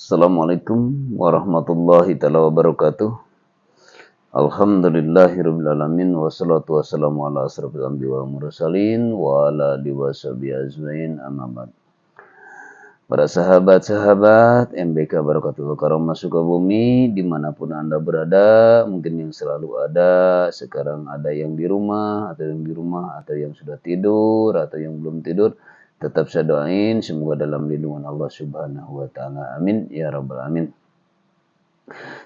Assalamualaikum warahmatullahi taala wabarakatuh. Alhamdulillahirabbil alamin wassalatu wassalamu ala asrofil anbiya'i wal mursalin wa ala alihi washabihi ajmain amma ba'd. Para sahabat-sahabat MBK Barakatul Karamah Sukabumi dimanapun Anda berada, mungkin yang selalu ada, sekarang ada yang di rumah atau yang sudah tidur atau yang belum tidur, tetap saya doain semoga dalam lindungan Allah Subhanahu wa taala. Amin ya rabbal alamin.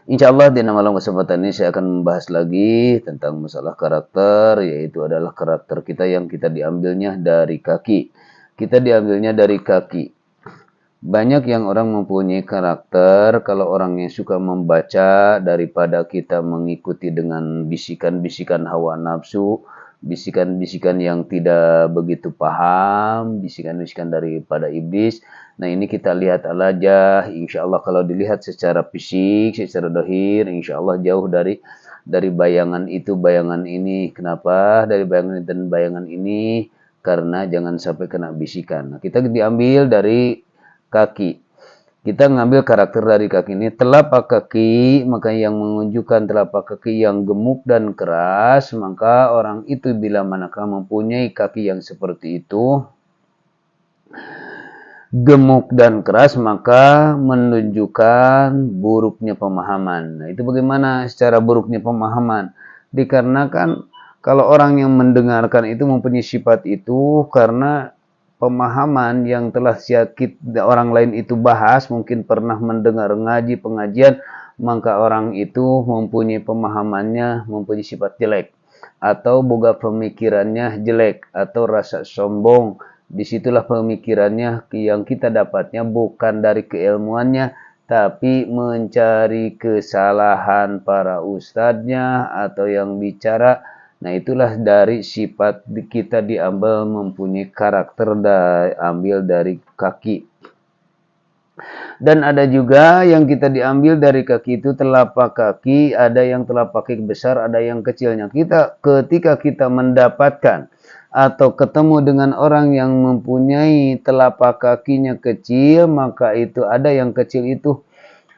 Insya Allah di malam kesempatan ini saya akan membahas lagi tentang masalah karakter, yaitu adalah karakter kita yang kita diambilnya dari kaki. Kita diambilnya dari kaki. Banyak yang orang mempunyai karakter kalau orang yang suka membaca daripada kita mengikuti dengan bisikan-bisikan hawa nafsu, bisikan-bisikan yang tidak begitu paham, bisikan-bisikan daripada iblis. Nah ini kita lihat aja, insya Allah kalau dilihat secara fisik, secara dohir, insya Allah jauh dari bayangan itu, bayangan ini. Kenapa dari bayangan dan bayangan ini? Karena jangan sampai kena bisikan. Nah, kita diambil dari kaki. Kita ngambil karakter dari kaki ini. Telapak kaki, maka yang menunjukkan telapak kaki yang gemuk dan keras, maka orang itu bila manakah mempunyai kaki yang seperti itu, gemuk dan keras, maka menunjukkan buruknya pemahaman. Nah, itu bagaimana secara buruknya pemahaman? Dikarenakan kalau orang yang mendengarkan itu mempunyai sifat itu karena pemahaman yang telah sakit orang lain itu bahas, mungkin pernah mendengar ngaji pengajian, maka orang itu mempunyai pemahamannya, mempunyai sifat jelek, atau boga pemikirannya jelek, atau rasa sombong. Disitulah pemikirannya yang kita dapatnya bukan dari keilmuannya, tapi mencari kesalahan para ustadznya atau yang bicara. Nah itulah dari sifat kita diambil mempunyai karakter ambil dari kaki. Dan ada juga yang kita diambil dari kaki itu telapak kaki, ada yang telapak kaki besar, ada yang kecilnya. Ketika kita mendapatkan atau ketemu dengan orang yang mempunyai telapak kakinya kecil, maka itu ada yang kecil itu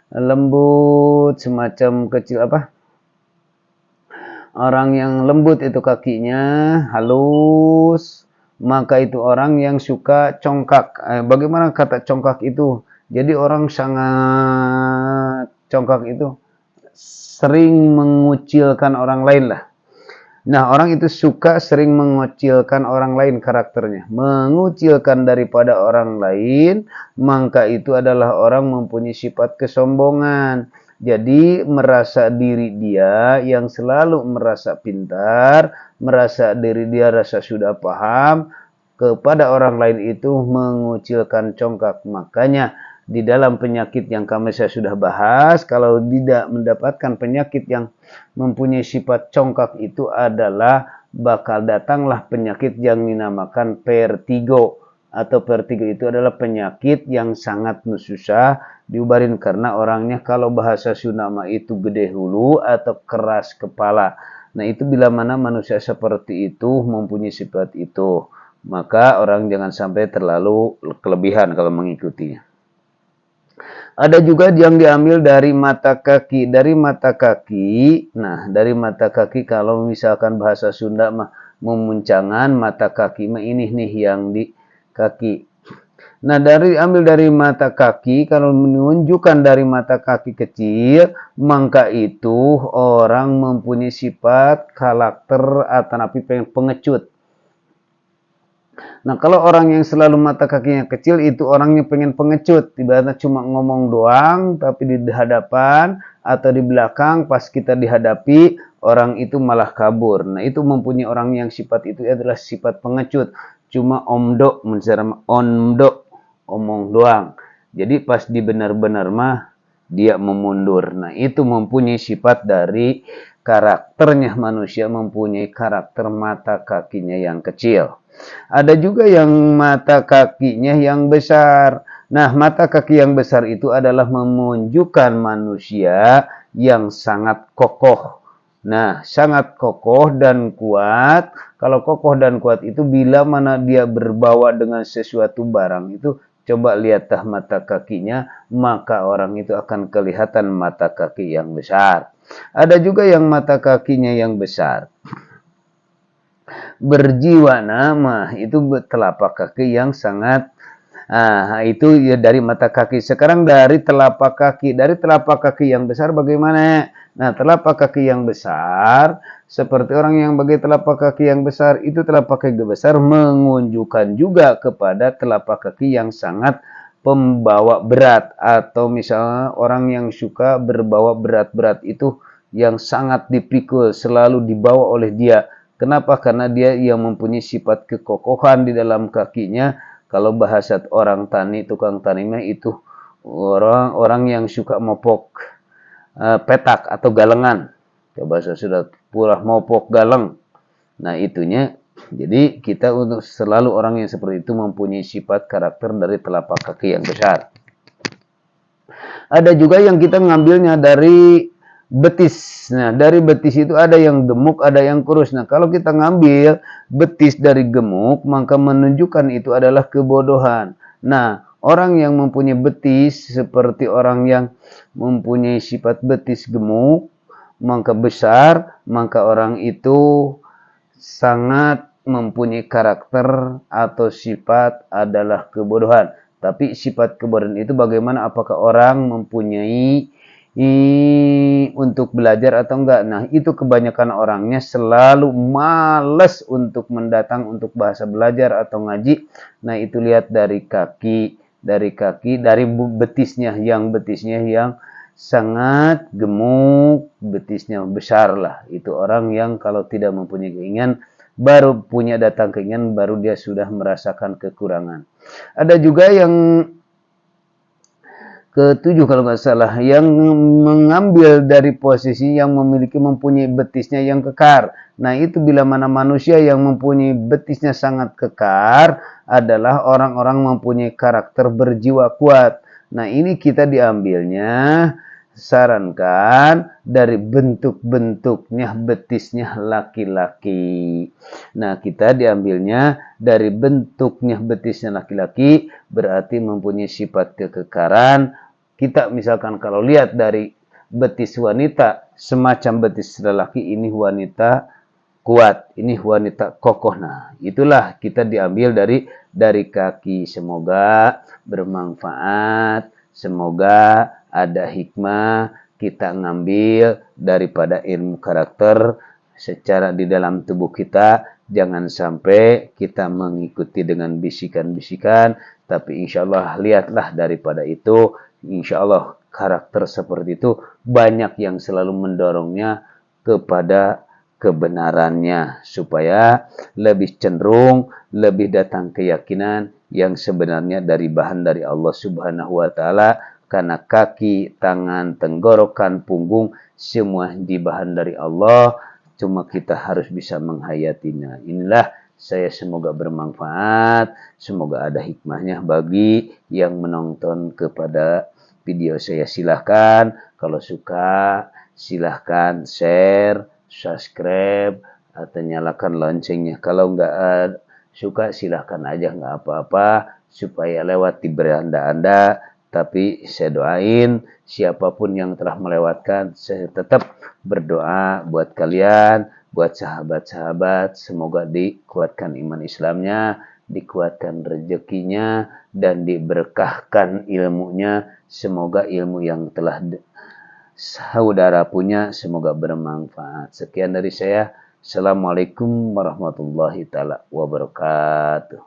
lembut, semacam kecil apa? Orang yang lembut itu kakinya, halus, maka itu orang yang suka congkak. Bagaimana kata congkak itu? Jadi orang sangat congkak itu sering mengucilkan orang lain lah. Nah, orang itu suka sering mengucilkan orang lain karakternya. Mengucilkan daripada orang lain, maka itu adalah orang mempunyai sifat kesombongan. Jadi merasa diri dia yang selalu merasa pintar, merasa diri dia rasa sudah paham, kepada orang lain itu mengucilkan congkak. Makanya di dalam penyakit yang saya sudah bahas, kalau tidak mendapatkan penyakit yang mempunyai sifat congkak itu adalah bakal datanglah penyakit yang dinamakan vertigo. Atau vertigo itu adalah penyakit yang sangat susah diubarin karena orangnya kalau bahasa Sunda itu gede hulu atau keras kepala. Nah itu bila mana manusia seperti itu mempunyai sifat itu, maka orang jangan sampai terlalu kelebihan kalau mengikutinya. Ada juga yang diambil dari mata kaki. Dari mata kaki, nah dari mata kaki kalau misalkan bahasa Sunda mah memuncangan mata kaki mah ini nih yang di kaki. Nah ambil dari mata kaki, kalau menunjukkan dari mata kaki kecil, maka itu orang mempunyai sifat karakter atau pengecut. Nah kalau orang yang selalu mata kakinya kecil itu orangnya pengen pengecut, ibaratnya cuma ngomong doang, tapi di hadapan atau di belakang pas kita dihadapi orang itu malah kabur. Nah itu mempunyai orang yang sifat itu adalah sifat pengecut, cuma omdo, omong doang. Jadi pas dibenar-benar mah dia memundur. Nah itu mempunyai sifat dari karakternya manusia, mempunyai karakter mata kakinya yang kecil. Ada juga yang mata kakinya yang besar. Nah, mata kaki yang besar itu adalah menunjukkan manusia yang sangat kokoh. Nah, sangat kokoh dan kuat. Kalau kokoh dan kuat itu bila mana dia berbawa dengan sesuatu barang itu Coba lihatlah mata kakinya, maka orang itu akan kelihatan mata kaki yang besar. Ada juga yang mata kakinya yang besar, berjiwa nama, itu telapak kaki yang sangat itu ya dari mata kaki. Sekarang dari telapak kaki yang besar bagaimana? Nah, telapak kaki yang besar, seperti orang yang bagi telapak kaki yang besar, itu telapak kaki besar menunjukkan juga kepada telapak kaki yang sangat pembawa berat, atau misalnya orang yang suka berbawa berat-berat itu yang sangat dipikul, selalu dibawa oleh dia. Kenapa? Karena dia yang mempunyai sifat kekokohan di dalam kakinya. Kalau bahasa orang tani, tukang tani mah itu orang yang suka mopok petak atau galengan. Coba saya sudah purah mopok galeng. Nah, itunya. Jadi kita untuk selalu orang yang seperti itu mempunyai sifat karakter dari telapak kaki yang besar. Ada juga yang kita ngambilnya dari betis. Nah, dari betis itu ada yang gemuk, ada yang kurus. Nah, kalau kita ngambil betis dari gemuk, maka menunjukkan itu adalah kebodohan. Nah, orang yang mempunyai betis, seperti orang yang mempunyai sifat betis gemuk, maka besar, maka orang itu sangat mempunyai karakter atau sifat adalah kebodohan. Tapi sifat kebodohan itu bagaimana? Apakah orang mempunyai untuk belajar atau enggak? Nah, itu kebanyakan orangnya selalu malas untuk mendatang untuk bahasa belajar atau ngaji. Nah, itu lihat dari kaki, dari betisnya yang sangat gemuk, betisnya besar lah. Itu orang yang kalau tidak mempunyai keinginan, baru punya datang keinginan, baru dia sudah merasakan kekurangan. Ada juga yang ketujuh kalau nggak salah, yang mengambil dari posisi yang mempunyai betisnya yang kekar. Nah, itu bila mana manusia yang mempunyai betisnya sangat kekar adalah orang-orang mempunyai karakter berjiwa kuat. Nah, ini kita diambilnya, sarankan dari bentuk-bentuknya betisnya laki-laki. Nah, kita diambilnya dari bentuknya betisnya laki-laki, berarti mempunyai sifat kekekaran. Kita misalkan kalau lihat dari betis wanita, semacam betis lelaki, ini wanita kuat, ini wanita kokoh. Nah, itulah kita diambil dari kaki. Semoga bermanfaat, semoga ada hikmah kita ngambil daripada ilmu karakter secara di dalam tubuh kita. Jangan sampai kita mengikuti dengan bisikan-bisikan, tapi insya Allah lihatlah daripada itu, insya Allah karakter seperti itu banyak yang selalu mendorongnya kepada kebenarannya, supaya lebih cenderung, lebih datang keyakinan yang sebenarnya dari bahan dari Allah Subhanahu wa taala, karena kaki, tangan, tenggorokan, punggung semua di bahan dari Allah, cuma kita harus bisa menghayatinya. Inilah saya, semoga bermanfaat, semoga ada hikmahnya bagi yang menonton kepada video saya. Silahkan kalau suka, silahkan share, subscribe, atau nyalakan loncengnya. Kalau enggak suka, silahkan aja, enggak apa-apa, supaya lewat di beranda Anda. Tapi saya doain siapapun yang telah melewatkan, saya tetap berdoa buat kalian, buat sahabat-sahabat, semoga dikuatkan iman Islamnya, dikuatkan rezekinya, dan diberkahkan ilmunya. Semoga ilmu yang telah saudara punya semoga bermanfaat. Sekian dari saya. Assalamualaikum warahmatullahi taala wabarakatuh.